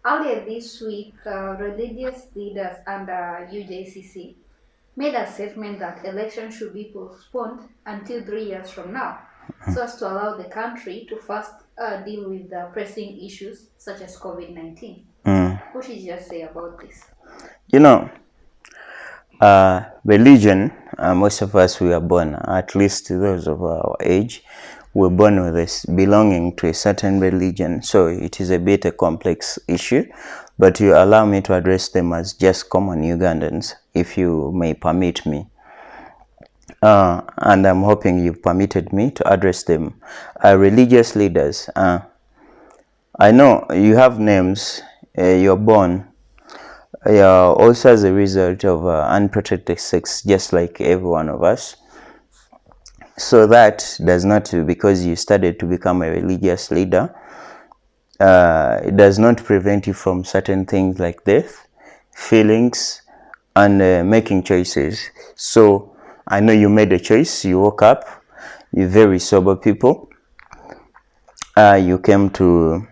Earlier this week, religious leaders under UJCC made a statement that elections should be postponed until 3 years from now, so as to allow the country to first deal with the pressing issues such as COVID-19. What did you just say about this? You know, religion, most of us, we are born, at least those of our age, were born with this belonging to a certain religion. So it is a bit a complex issue, but you allow me to address them as just common Ugandans, if you may permit me. And I'm hoping you've permitted me to address them. Religious leaders, I know you have names, you're born also as a result of unprotected sex, just like every one of us. So that does not, because you started to become a religious leader, it does not prevent you from certain things like death, feelings, and making choices. So I know you made a choice, you woke up, you're very sober people. You came to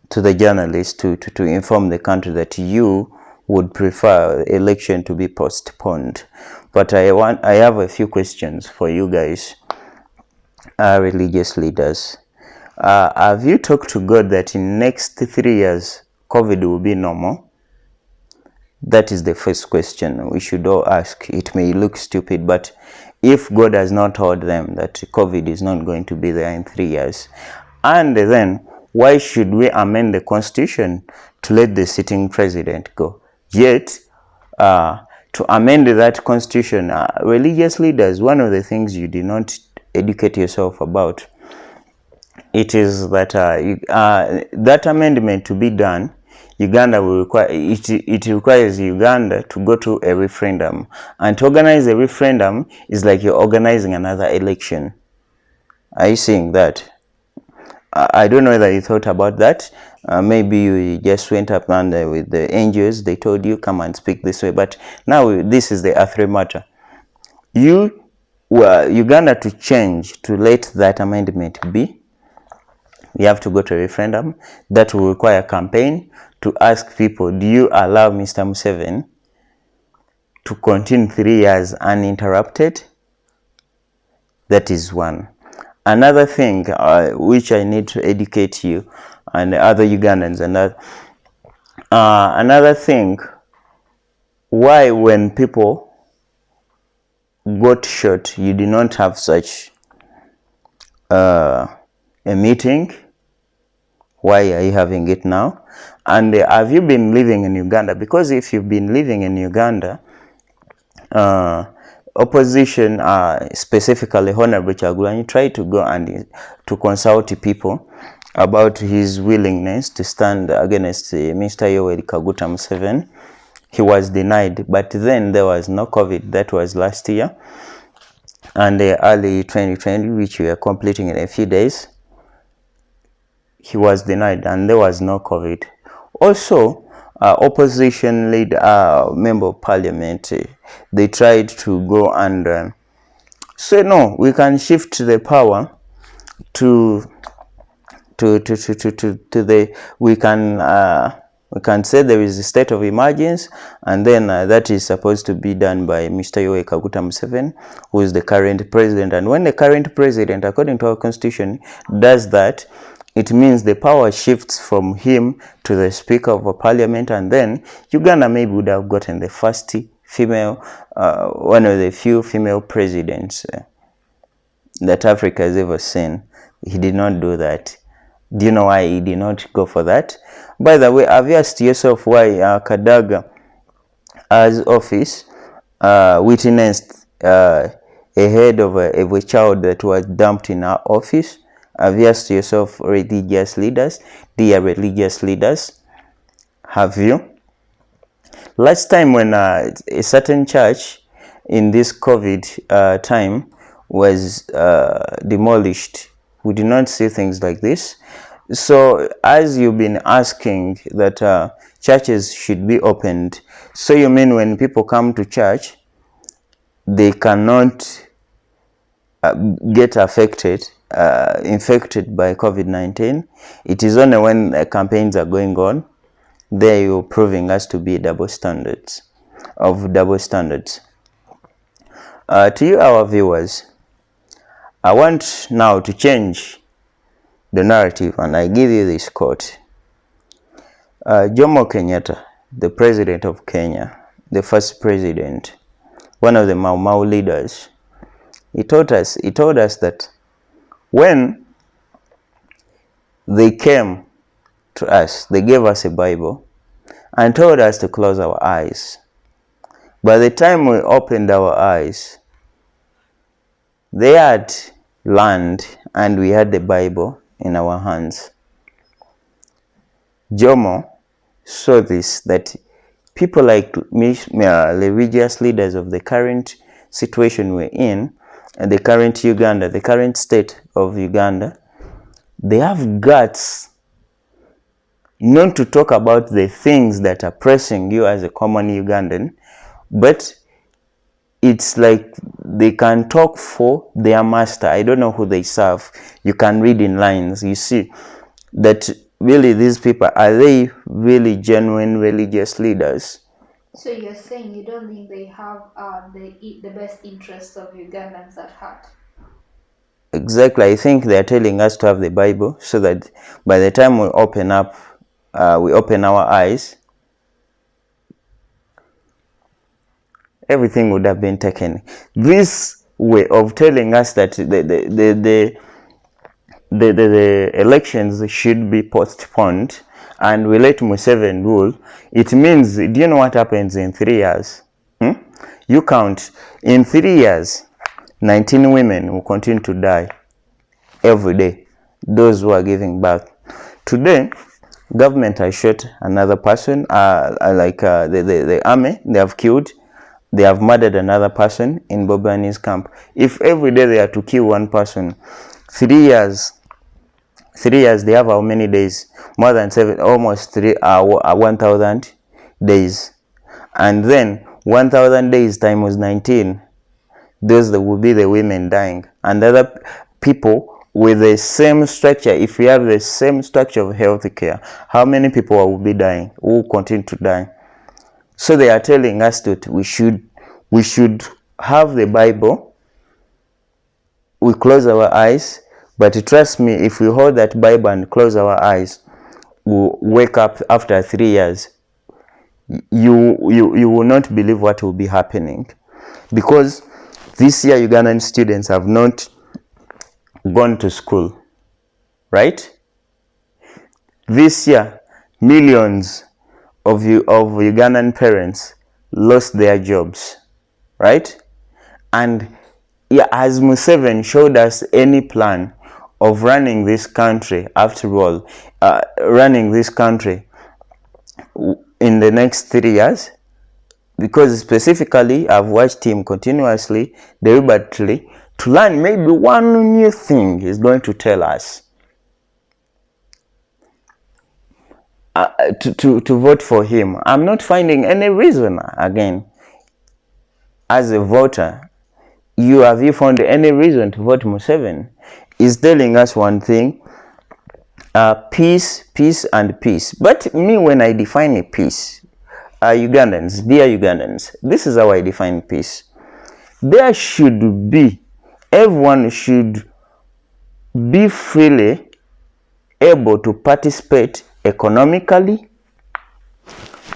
the journalist to inform the country that you would prefer election to be postponed. But I have a few questions for you guys, religious leaders. Have you talked to God that in next 3 years COVID will be normal? That is the first question we should all ask. It may look stupid, but if God has not told them that COVID is not going to be there in 3 years, and then why should we amend the constitution to let the sitting president go? Yet, to amend that constitution, religious leaders, one of the things you did not educate yourself about, it is that that amendment to be done, Uganda will require, it requires Uganda to go to a referendum. And to organize a referendum is like you're organizing another election. Are you seeing that? I don't know whether you thought about that. Maybe you just went up and with the angels, they told you, come and speak this way. But now this is the earthly matter. Uganda to change, to let that amendment be, you have to go to a referendum. That will require a campaign to ask people, do you allow Mr. Museveni to continue 3 years uninterrupted? That is one. Another thing which I need to educate you and other Ugandans, another thing, why when people got shot, you did not have such a meeting? Why are you having it now? And have you been living in Uganda? Because if you've been living in Uganda, opposition, specifically Honorable Kyagulanyi, tried to go and to consult people about his willingness to stand against Mr. Yoweri Kaguta Museveni. He was denied, but then there was no COVID. That was last year, and early 2020, which we are completing in a few days, he was denied and there was no COVID. Also, opposition leader, member of parliament, they tried to go and say, no, we can shift the power to the, we can say there is a state of emergency, and then that is supposed to be done by Mr. Yoweri Kaguta Museveni, who is the current president. And when the current president, according to our constitution, does that, it means the power shifts from him to the Speaker of a Parliament, and then Uganda maybe would have gotten the first female, one of the few female presidents that Africa has ever seen. He did not do that. Do you know why he did not go for that? By the way, have you asked yourself why Kadaga, as office, witnessed a head of a child that was dumped in our office? Have you asked yourself, religious leaders, dear religious leaders, have you? Last time when a certain church in this COVID time was demolished, we did not see things like this. So as you've been asking that churches should be opened, so you mean when people come to church, they cannot get affected, infected by COVID-19? It is only when campaigns are going on There you're proving us to be double standards. To you, our viewers, I want now to change the narrative, and I give you this quote. Jomo Kenyatta, the president of Kenya, the first president, one of the Mau Mau leaders, he told us that when they came to us, they gave us a Bible and told us to close our eyes. By the time we opened our eyes, they had land and we had the Bible in our hands. Jomo saw this, that people like religious leaders of the current situation we're in, and the current Uganda, the current state of Uganda, they have guts not to talk about the things that are pressing you as a common Ugandan, but it's like they can talk for their master. I don't know who they serve. You can read in lines. You see that really these people, are they really genuine religious leaders? So you're saying you don't think they have the best interests of Ugandans at heart? Exactly. I think they're telling us to have the Bible so that by the time we open our eyes, everything would have been taken. This way of telling us that the elections should be postponed and we let Museveni rule, it means, do you know what happens in 3 years? You count, in 3 years, 19 women will continue to die every day, those who are giving birth. Today, government has shot another person, the army, they have killed, they have murdered another person in Bobani's camp. If every day they are to kill one person, 3 years, they have how many days? More than 1,000 days. And then 1,000 days times 19, those that will be the women dying. And other people with the same structure, if we have the same structure of health care, how many people will be dying, who will continue to die? So they are telling us that we should have the Bible, we close our eyes, but trust me, if we hold that Bible and close our eyes, we'll wake up after 3 years. You will not believe what will be happening, because this year Ugandan students have not gone to school, right? This year, millions of Ugandan parents lost their jobs, right? And yeah, has Museveni showed us any plan of running this country, after all, running this country in the next 3 years? Because specifically, I've watched him continuously, deliberately, to learn maybe one new thing he's going to tell us. To vote for him. I'm not finding any reason, again, as a voter. Have you found any reason to vote Museveni? He's telling us one thing, peace, peace, and peace. But me, when I define a peace, Ugandans, dear Ugandans, this is how I define peace. There should be, everyone should be freely able to participate economically,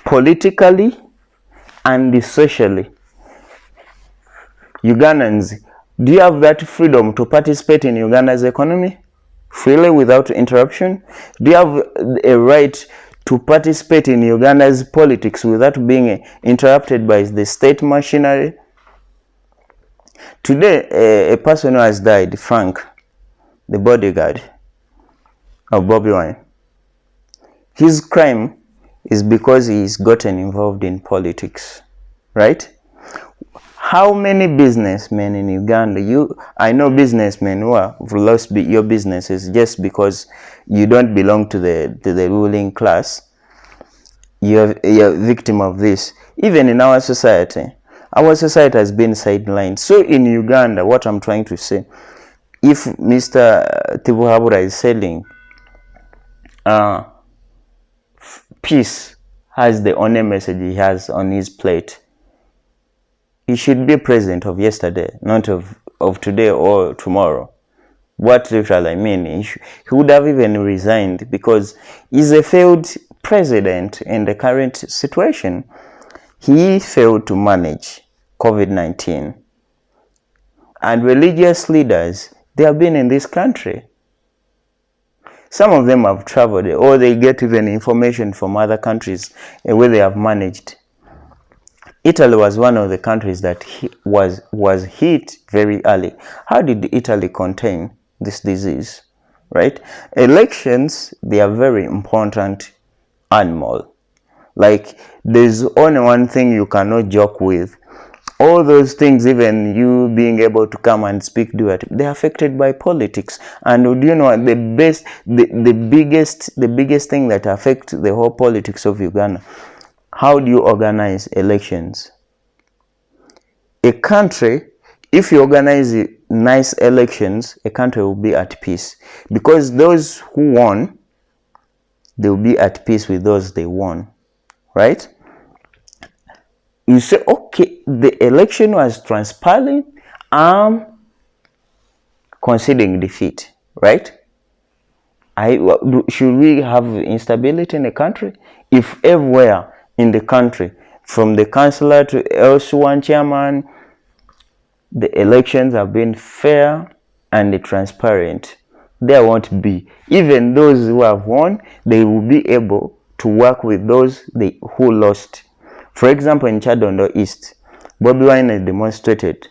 politically, and socially. Ugandans, do you have that freedom to participate in Uganda's economy freely without interruption? Do you have a right to participate in Uganda's politics without being interrupted by the state machinery? Today, a person who has died, Frank, the bodyguard of Bobby Wine, his crime is because he's gotten involved in politics, right? How many businessmen in Uganda, I know businessmen who have lost your businesses just because you don't belong to the ruling class. You're a victim of this. Even in our society has been sidelined. So in Uganda, what I'm trying to say, if Mr. Tibuhabura is selling peace has the only message he has on his plate. He should be president of yesterday, not of today or tomorrow. What literally I mean, he would have even resigned, because he's a failed president in the current situation. He failed to manage COVID-19. And religious leaders, they have been in this country. Some of them have traveled, or they get even information from other countries where they have managed. Italy was one of the countries that was hit very early. How did Italy contain this disease? Right? Elections, they are very important animal. Like, there's only one thing you cannot joke with. All those things, even you being able to come and speak, they're affected by politics. And do you know the biggest thing that affects the whole politics of Uganda? How do you organize elections? A country, if you organize nice elections, a country will be at peace. Because those who won, they will be at peace with those they won. Right? You say, okay, the election was transparent, I'm conceding defeat. Right? Should we have instability in the country? If everywhere in the country, from the councillor to LC1 chairman, the elections have been fair and transparent, there won't be. Even those who have won, they will be able to work with those who lost. For example, in Chadondo East, Bobi Wine demonstrated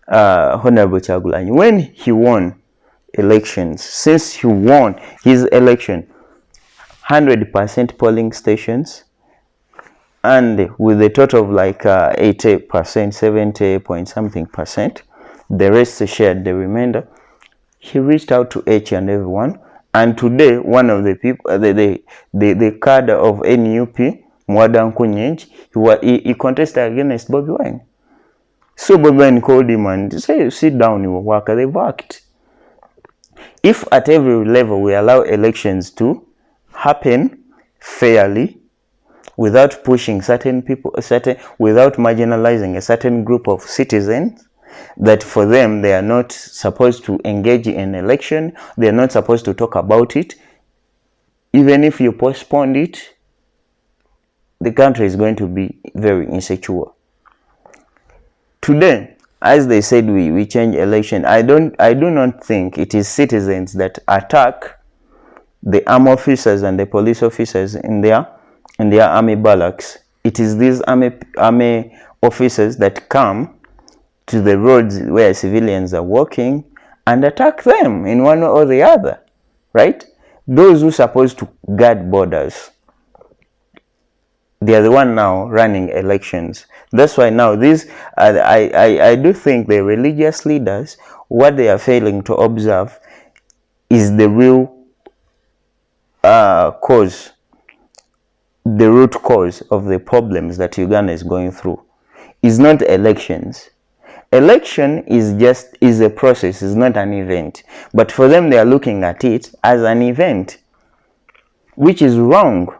Honorable Chagulanyi. When he won elections, since he won his election, 100% polling stations, and with a total of like 80%, 70 point something percent, the rest shared the remainder. He reached out to each and everyone, and today one of the people, the cadre of NUP, Mwadan Kunyenj, he contested against Bobi Wine. So Bobi Wine called him and said, sit down, you will work. They worked. If at every level we allow elections to happen fairly, without pushing certain people, without marginalizing a certain group of citizens, that for them they are not supposed to engage in election, they are not supposed to talk about it. Even if you postpone it, the country is going to be very insecure. Today, as they said, we change election. I do not think it is citizens that attack the armed officers and the police officers in their army barracks. It is these army officers that come to the roads where civilians are walking and attack them in one way or the other, right? Those who are supposed to guard borders, they are the one now running elections. That's why now I do think the religious leaders, what they are failing to observe is the real cause, the root cause of the problems that Uganda is going through. Is not elections. Election is a process, is not an event. But for them, they are looking at it as an event, which is wrong.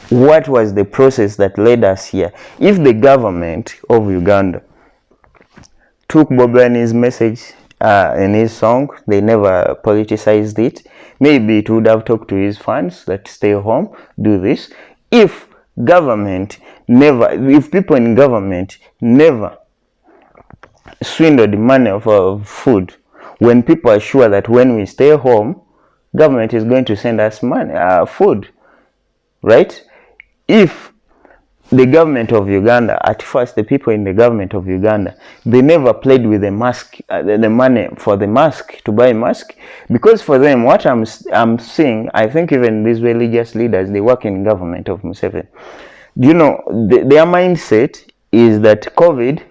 What was the process that led us here? If the government of Uganda took Bobi Wine's message in his song, they never politicized it, maybe it would have talked to his fans that stay home, do this. If people in government never swindled the money of food, when people are sure that when we stay home, government is going to send us money, food, right? If the government of Uganda, at first the people in the government of Uganda, they never played with the mask, the money for the mask, to buy mask, because for them, what I'm seeing, I think even these religious leaders, they work in government of Museveni. You know, their mindset is that COVID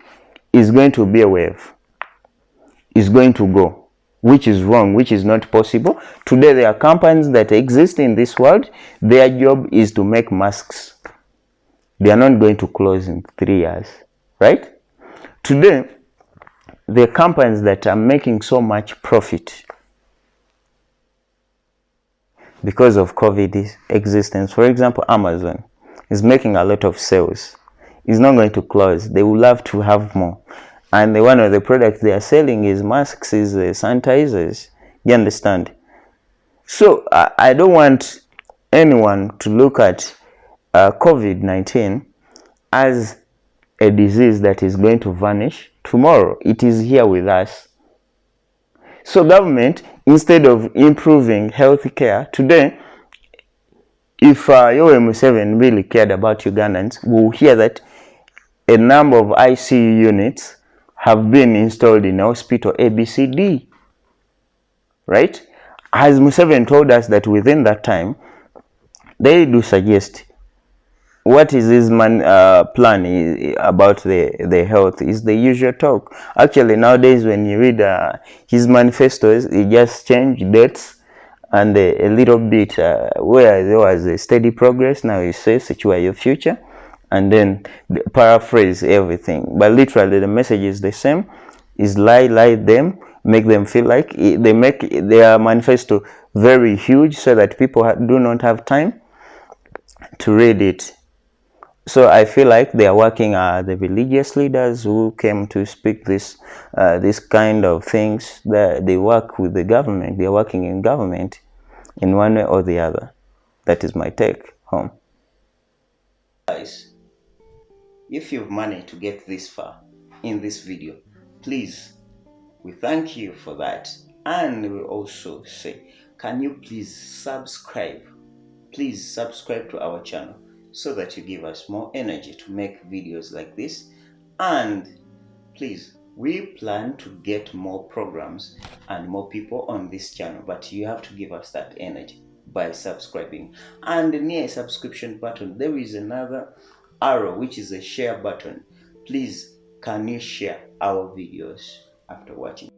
is going to be a wave, is going to go, which is wrong, which is not possible. Today, there are companies that exist in this world. Their job is to make masks. They are not going to close in 3 years, right? Today, the companies that are making so much profit because of COVID's existence, for example, Amazon. is making a lot of sales. It's not going to close. They would love to have more. And one of the products they are selling is masks, is sanitizers. You understand? So I don't want anyone to look at COVID-19 as a disease that is going to vanish tomorrow. It is here with us. So government, instead of improving healthcare today, if Museveni really cared about Ugandans, we'll hear that a number of ICU units have been installed in hospital ABCD, right? As Museveni told us that within that time, they do suggest what is his plan about the health is the usual talk. Actually, nowadays when you read his manifestos, he just changed dates and a little bit where there was a steady progress. Now he says secure your future, and then paraphrase everything. But literally, the message is the same: is lie them, make them feel like they make their manifesto very huge so that people do not have time to read it. So I feel like they are working, the religious leaders who came to speak this kind of things, they work with the government. They are working in government in one way or the other. That is my take home. Guys, if you've managed to get this far in this video, please, we thank you for that. And we also say, can you please subscribe? Please subscribe to our channel so that you give us more energy to make videos like this. And please, we plan to get more programs and more people on this channel, but you have to give us that energy by subscribing. And near a subscription button, there is another arrow, which is a share button. Please, can you share our videos after watching?